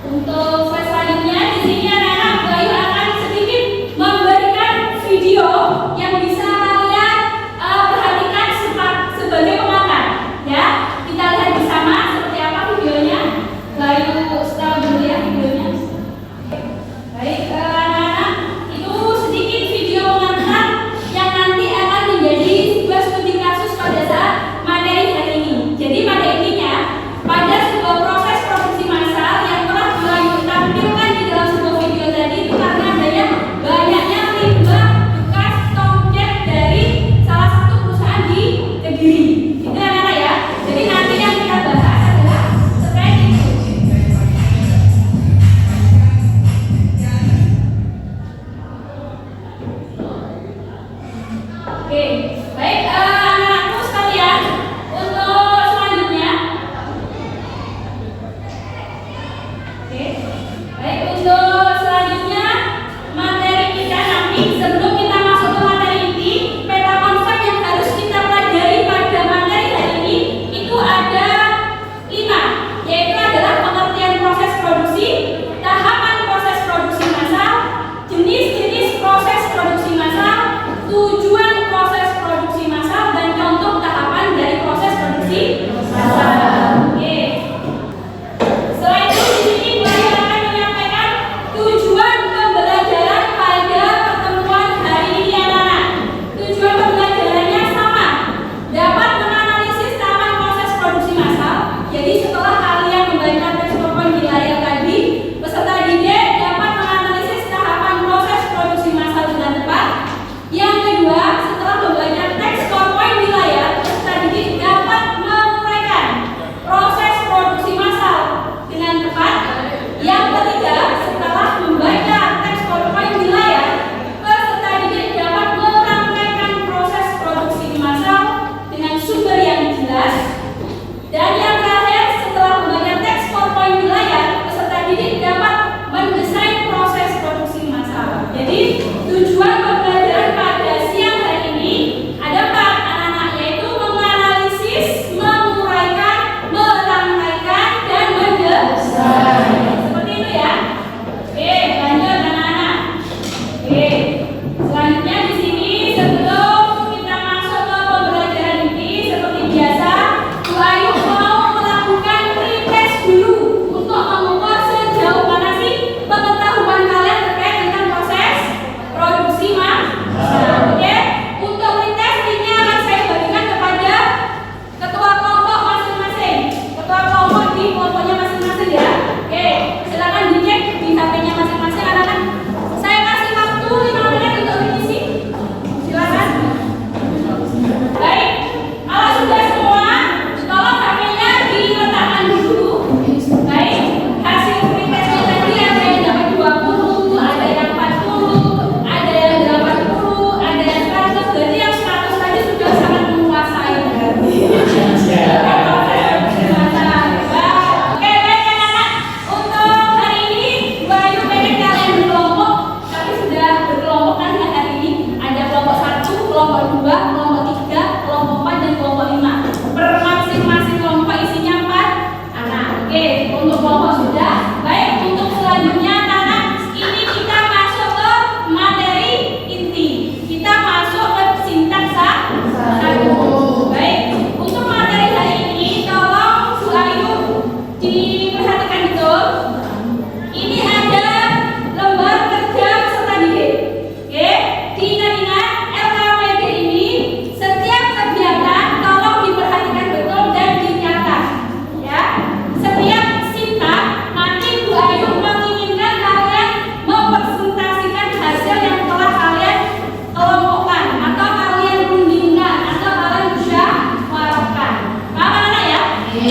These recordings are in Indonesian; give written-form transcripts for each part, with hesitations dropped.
Untuk slide selanjutnya di sini anak-anak Bayu akan sedikit memberikan video yang bisa kalian perhatikan sebagai pengantar. Ya, kita lihat bersama seperti apa videonya. Bayu setelah dulu ya videonya. Baik, anak-anak, itu sedikit video pengantar yang nanti akan menjadi sebuah studi kasus pada saat materi hari ini. Jadi pada intinya pada sebuah proses produksi massal yang telah Bayu tampilkan di dalam sebuah video tadi itu karena adanya banyaknya limbah bekas tongket dari salah satu perusahaan di Kediri. Itu anak-anak ya. Jadi nanti yang kita bahas adalah terkait itu. Oke, baik anak-anakku sekalian, untuk selanjutnya. Oke, baik untuk selanjutnya materi kita nanti sebelum kita masuk ke materi inti, peta konsep yang harus kita pelajari pada materi hari ini itu ada 5, yaitu adalah pengertian proses produksi, tahapan proses produksi massal, jenis-jenis proses produksi massal, tujuan proses produksi massal, dan contoh tahapan dari proses produksi massal. Oke. Setelah itu di sini Bayu akan menyampaikan tujuan pembelajaran pada pertemuan hari ini anak-anak. Tujuan pembelajarannya sama, dapat menganalisis tahapan proses produksi massal. Jadi setelah kalian membaca teks PowerPoint di layar tadi, peserta didik dapat menganalisis tahapan proses produksi massal dengan tepat. Yang kedua, setelah membaca teks PowerPoint di layar, peserta didik dapat menguraikan proses produksi massal dengan tepat. Yang ketiga, setelah membaca teks PowerPoint di layar, peserta didik dapat merampaikan proses produksi massal dengan sumber yang jelas. Dan yang terakhir, setelah membaca teks PowerPoint di layar, peserta didik dapat mendesain proses produksi massal. Jadi tujuan pembelajaran pada siang hari ini ada 4 anak-anak, yaitu menganalisis, menguraikan, merangkaikan, dan mendesain. Seperti itu ya. Oke, lanjut anak-anak. Oke, selanjutnya di sini sebelum kita masuk ke pembelajaran inti seperti biasa, Bu Ayu mau melakukan pretest dulu untuk mengukur sejauh mana sih pengetahuan kalian terkait dengan proses produksi massal. Oke, untuk pretest ini akan saya bagikan kepada ketua kelompok masing-masing. Ketua kelompok di kelompoknya masing-masing ya. Oke, silakan dicek di HP-nya masing-masing anak-anak. Saya kasih waktu 5 menit untuk mengisi. Silakan. Baik, kalau sudah semua, tolong HP-nya diletakkan dulu. Baik, hasil pretestnya tadi ada yang dapat 20, ada yang 40, ada yang 80, ada yang 100. Berarti yang 100 tadi sudah sangat menguasai. Oke, baik anak-anak. Untuk hari ini, Bayu pengen kalian berkelompok, tapi sudah berkelompok kan ya hari ini. Ada kelompok 1, kelompok 2, kelompok 3, kelompok 4, dan kelompok 5. Per masing-masing kelompok isinya 4 anak. Oke, untuk kelompok sudah. Baik, untuk selanjutnya anak-anak, ini kita masuk ke materi inti. Kita masuk ke sintaks 1. Baik, untuk materi hari ini tolong Bu Ayu diperhatikan betul. Ini ada lembar kerja peserta didik. Oke, diingat-ingat LKPD ini setiap kegiatan tolong diperhatikan betul dan dicatat. Ya, setiap sintak nanti Bu Ayu menginginkan kalian mempresentasikan hasil yang telah kalian kelompokkan atau kalian rundingkan atau kalian bisa warapkan. Paham anak ya? Oke,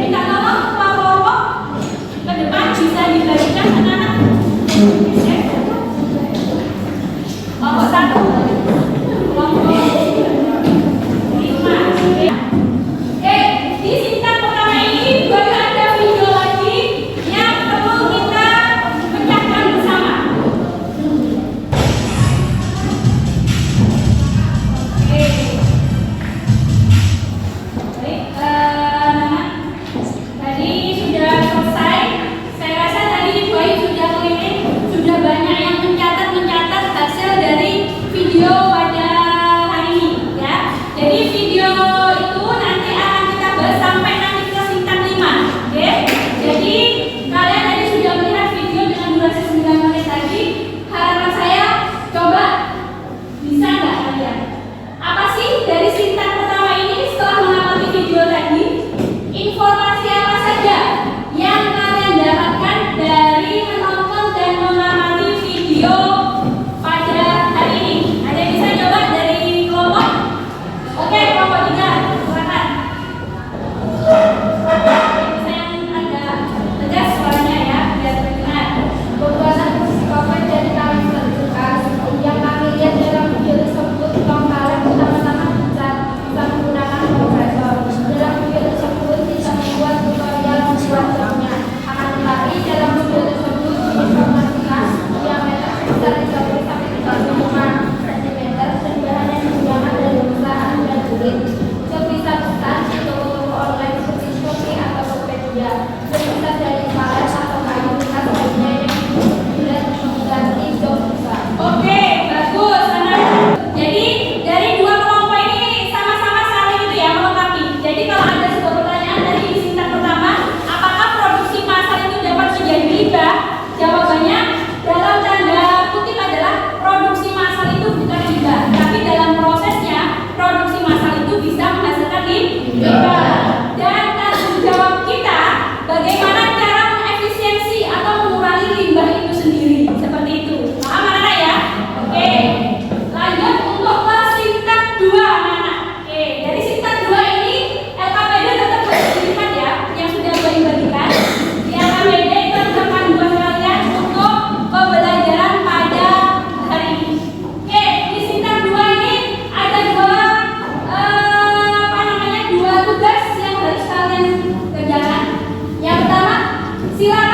minta tolong ketua kelompok ke depan bisa dibagikan anak-anak. Oke. Kelompok 1, kelompok 5. Oke, di sintang pertama ini baru ada video lagi yang perlu kita pecahkan bersama. Oke. Baik, tadi sudah selesai. Saya rasa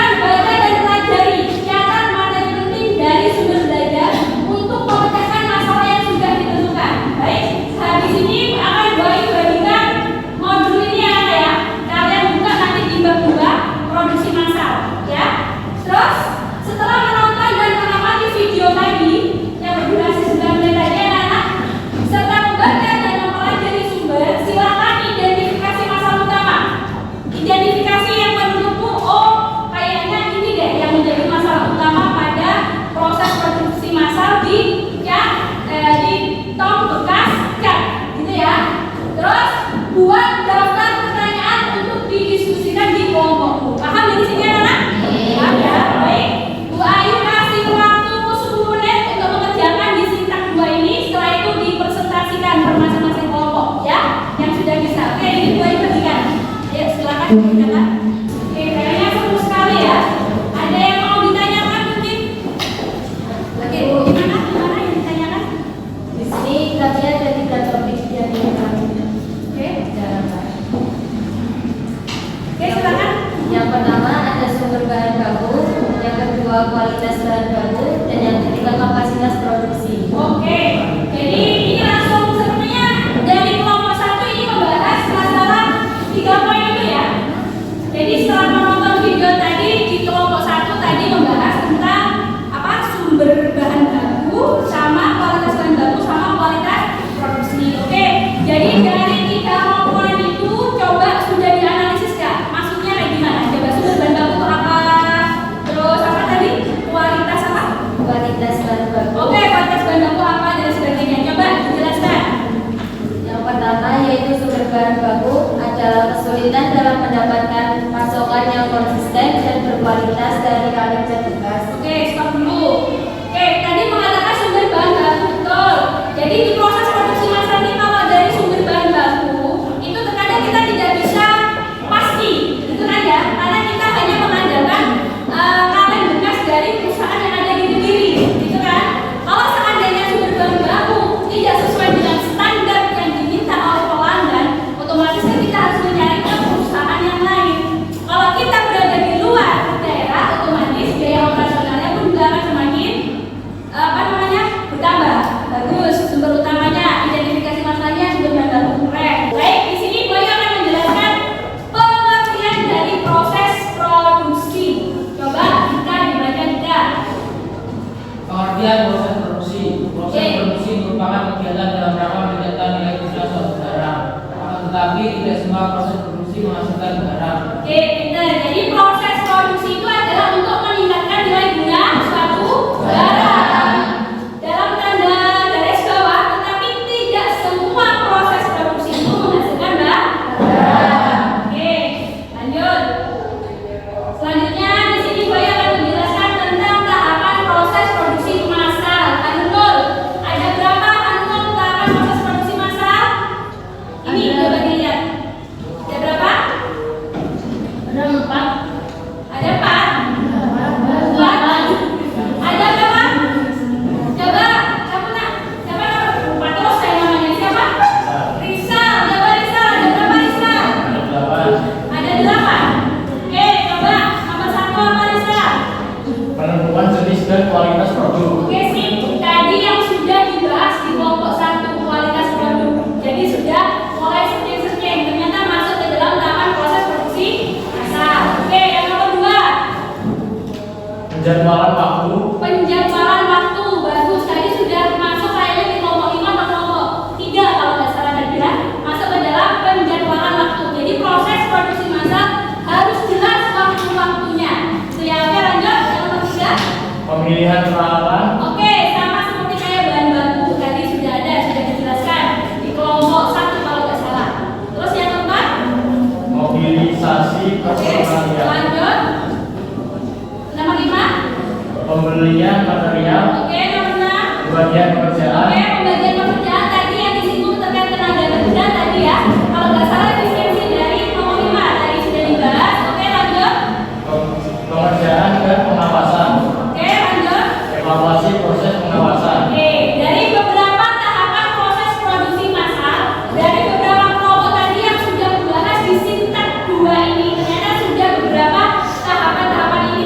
Silahkan baca dan pelajari. Catat materi penting dari sumber belajar untuk memecahkan masalah yang sudah ditentukan. Baik, habis ini akan bagikan modul ini ya. Kalian buka nanti di bab 2 produksi massal ya. Terus setelah menonton dan mengamati video tadi yang berdurasi 9 menit tadi anak-anak, serta membaca dan mempelajari sumber, silakan identifikasi masalah utama. Identifikasi yang menurutmu, oh kayaknya ini deh yang menjadi masalah utama pada proses produksi massal di tong bekas cat, gitu ya. Terus buat daftar pertanyaan untuk didiskusikan di kelompokmu. Paham di sini anak-anak? Paham ya? Baik. Bu Ayu kasih waktumu 10 menit untuk mengerjakan di sintak 2 ini. Setelah itu dipresentasikan per masing-masing kelompok ya, yang sudah bisa. Oke, ini Bu Ayu kerjakan. Ayo silakan dikerjakan. Oke, kayaknya seru sekali ya. Ada yang mau ditanyakan mungkin? Oke, Bu, gimana yang ditanyakan? Di sini tadi ada 3 topik yang ditanyakan. Oke, oke silakan. Yang pertama ada sumber bahan baku, yang kedua kualitas bahan baku, dan yang ketiga kapasitas produksi. Oke, jadi ini langsung sebenarnya dari kelompok 1 ini membahas masalah 3 poin itu ya. Jadi setelah menonton video tadi di kelompok 1 tadi membahas tentang apa sumber bahan baku sama kualitas bahan baku sama kualitas produksi. Oke, jadi dari 3 komponen itu coba sudah dianalisis nggak? Maksudnya kayak gimana? Coba sumber bahan baku itu apa? Terus apa tadi? Kualitas apa? Kualitas bahan baku. Oke, kualitas bahan baku apa dan sebagainya. Coba dijelaskan. Yang pertama yaitu sumber bahan baku adalah kesulitan dalam mendapatkan pasokan yang konsisten dan berkualitas dari kaleng cat bekas. Oke, stop dulu. Oke, tadi mengatakan sumber bahan baku betul. Jadi di proses produksi massal ini kalau dari sumber bahan baku itu terkadang kita tidak bisa pasti, gitu kan ya? Karena kita hanya mengandalkan kaleng bekas dari perusahaan yang ada di Kediri, gitu kan? Kalau seandainya sumber bahan baku tidak sesuai dengan standar yang diminta oleh pelanggan, otomatis kan kita harus mencari ke perusahaan yang lain. Kalau kita berada di luar daerah, otomatis biaya operasionalnya pun juga akan semakin bertambah. Bagus, sumber utamanya, identifikasi masalahnya, sumber bahan baku keren. Baik, di sini Boy akan menjelaskan pengertian dari proses produksi. Coba kita dibaca kita. Pengertian proses produksi. Proses produksi merupakan kegiatan dalam rangka meningkatkan nilai jual suatu barang. Akan tetapi tidak semua proses produksi menghasilkan barang. Oke, pintar. Jadi proses produksi itu adalah untuk meningkatkan nilai guna suatu barang. Dalam tanda garis bawah, tetapi tidak semua proses produksi itu menghasilkan barang. Oke, lanjut. Selanjutnya di sini Boy akan menjelaskan tentang tahapan proses produksi massal. Anul, ada berapa Anul tahapan proses produksi massal? Ini coba dilihat. Ada berapa? Ada 4. Ada 4. Ada berapa? Coba siapa nak? Siapa nak? Lupa terus saya namanya siapa? Rizal. Coba Rizal. Ada berapa Rizal? Ada 8. Oke, coba nomor 1 apa Rizal? Penentuan jenis dan kualitas produk. Oke sih, tadi yang sudah dibahas di kelompok 1 kualitas produk. Jadi sudah mulai searching-searching, ternyata masuk ke dalam tahapan proses produksi massal. Oke, yang nomor 2. Penjadwalan waktu. Penjadwalan waktu. Bagus, tadi sudah masuk kayaknya di kelompok 5 atau kelompok 3 kalau nggak salah tadi ya. Masuk ke dalam penjadwalan waktu. Jadi proses produksi massal harus jelas waktu-waktunya. Itu ya, oke lanjut. Yang nomor 3. Pemilihan peralatan. Oke, sama seperti kayak bahan baku tadi sudah ada, sudah dijelaskan di kelompok 1 kalau nggak salah. Terus yang keempat. Mobilisasi Oke, personalian. lanjut. Nomor 5. Pembelian material. Oke, nomor 6. Pembagian pekerjaan. Oke, pembagian pekerjaan tadi yang disinggung terkait tenaga kerja tadi ya. Kalau nggak salah efisiensi dari nomor 5 tadi sudah dibahas. Oke, lanjut. Pengerjaan dan pengawasan. Oke, lanjut. Evaluasi proses pengawasan. Oke, dari beberapa tahapan proses produksi massal, dari beberapa kelompok tadi yang sudah dibahas di sintak 2 ini, ternyata sudah beberapa tahapan-tahapan ini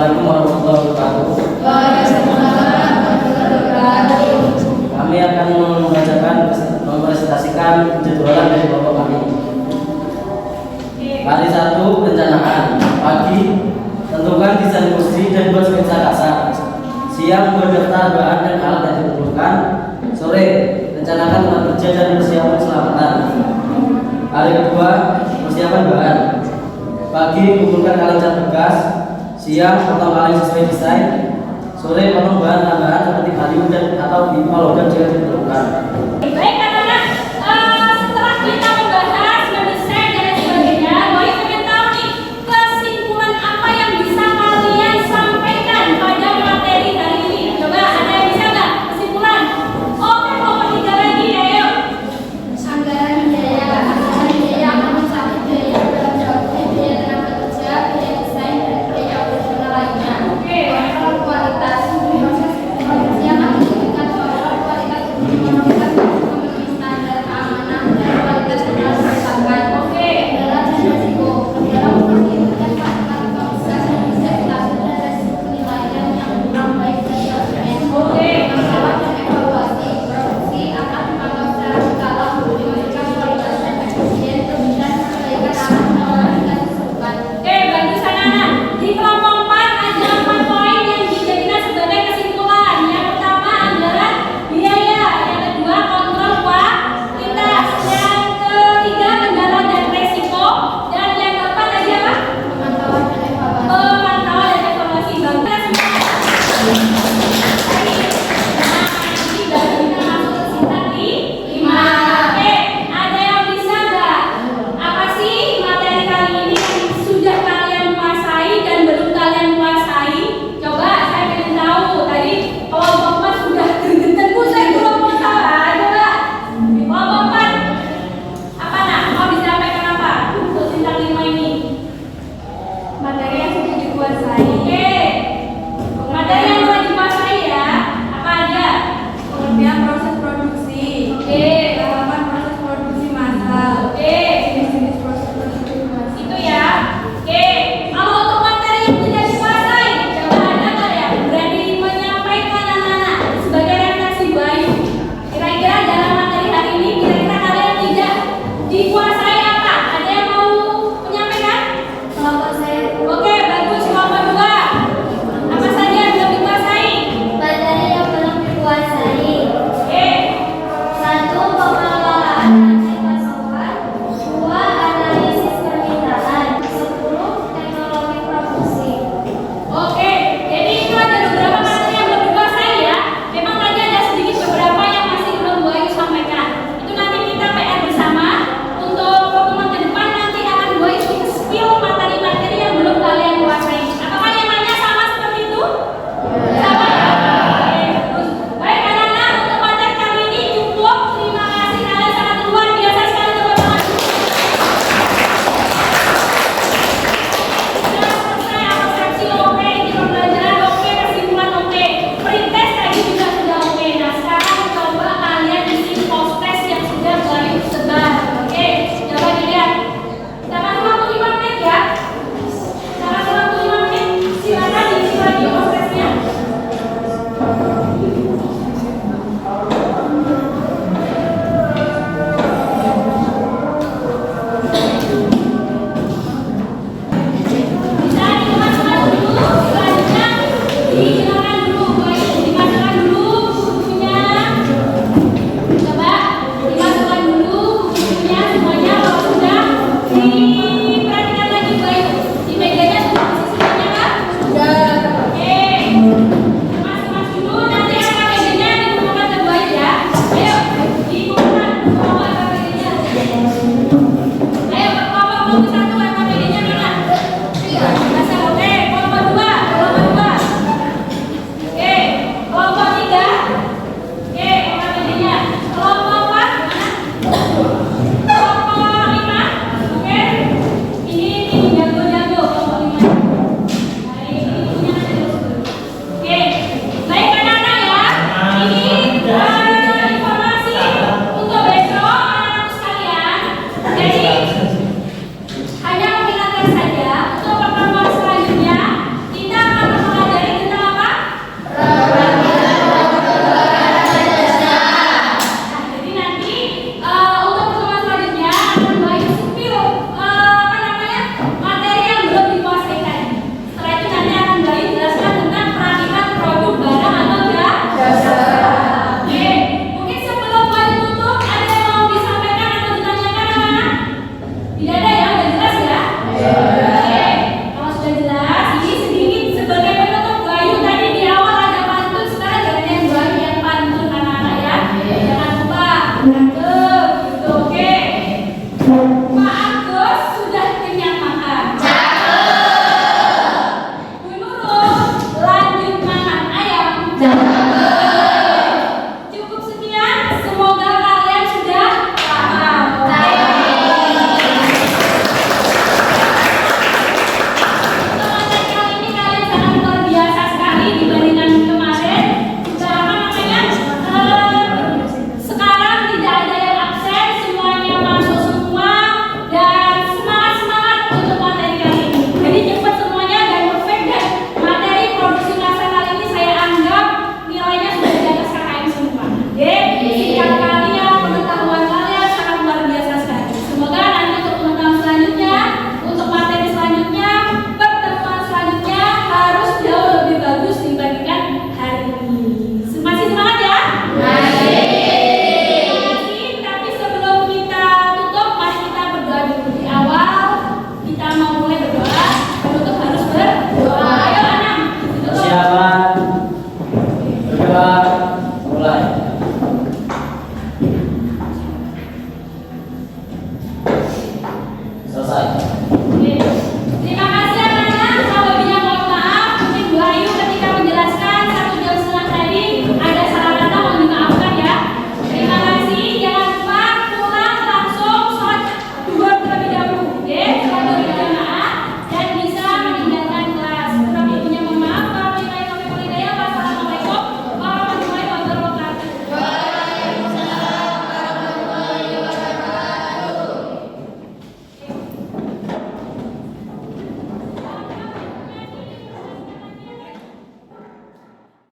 Assalamualaikum warahmatullahi wabarakatuh. Kami akan mempresentasikan jadwalan dari Bapak kami. Hari 1, perencanaan. Pagi, tentukan desain kursi dan buat sketsa kasar. Siang, buat daftar bahan dan alat yang diperlukan. Sore, rencanakan tempat kerja dan persiapan keselamatan. Hari kedua, persiapan bahan. Pagi, kumpulkan kaleng cat bekas. Siang, potong kaleng sesuai desain. Sore, potong bahan tambahan seperti kayu dan atau pipa logam jika diperlukan. Baik anak-anak, setelah kita membahas, mendesain dan lain sebagainya, Boy pengen tahu nih kesimpulan apa yang bisa kalian sampaikan pada materi hari ini. Coba ada yang bisa nggak kesimpulan? Oke, mau tiga lagi ya, yuk. Anggaran biaya akan mencapai biaya dalam jangka biaya tenaga kerja, biaya desain, dan biaya operasional lainnya. Oke. Kontrol kualitas proses produksi akan meningkatkan kontrol kualitas untuk memenuhi standar keamanan dan kualitas yang harus ditetapkan. Oke. Kendala dan resiko dalam memperhitungkan faktor proses dan ekspektasi dan resiko penilaian yang kurang baik dari konsumen. Oke. Masalah dan evaluasi produksi akan dipantau secara berkala untuk memastikan kualitas dan efisien dan perbaikan akan menawarkan keseluruhan. Oke, bantu sana anak. Di kelompok 4 ada 4 poin yang dijadikan sebagai kesimpulan. Yang pertama anggaran biaya, yang kedua kontrol kualitas, yang ketiga kendala dan resiko, dan yang keempat tadi apa? Pemantauan dan evaluasi. Pemantauan dan evaluasi. Bagus semua. Ini baru kita masuk ke sintak di 5. Oke, ada yang bisa nggak? Apa sih materi kali ini yang sudah kalian kuasai dan belum kalian kuasai? Coba saya pengen tahu. Tadi kelompok 4 sudah gergetan bu, saya kelompok salah. Coba di kelompok 4 apa nak? Mau disampaikan apa untuk sintak 5 ini? Materi yang sudah dikuasai. Oke. Materi yang sudah dikuasai ya. Apa aja? Pengertian proses produksi, Oke. tahapan proses produksi massal, Oke. jenis-jenis proses produksi massal. Itu ya. Oke. Kalau untuk materi yang tidak dikuasai, coba ada nggak ya berani menyampaikan anak-anak sebagai refleksi baik. Kira-kira dalam materi hari ini, kira-kira kalian tidak dikuasai apa? Ada yang mau menyampaikan? Kelompok saya Oke,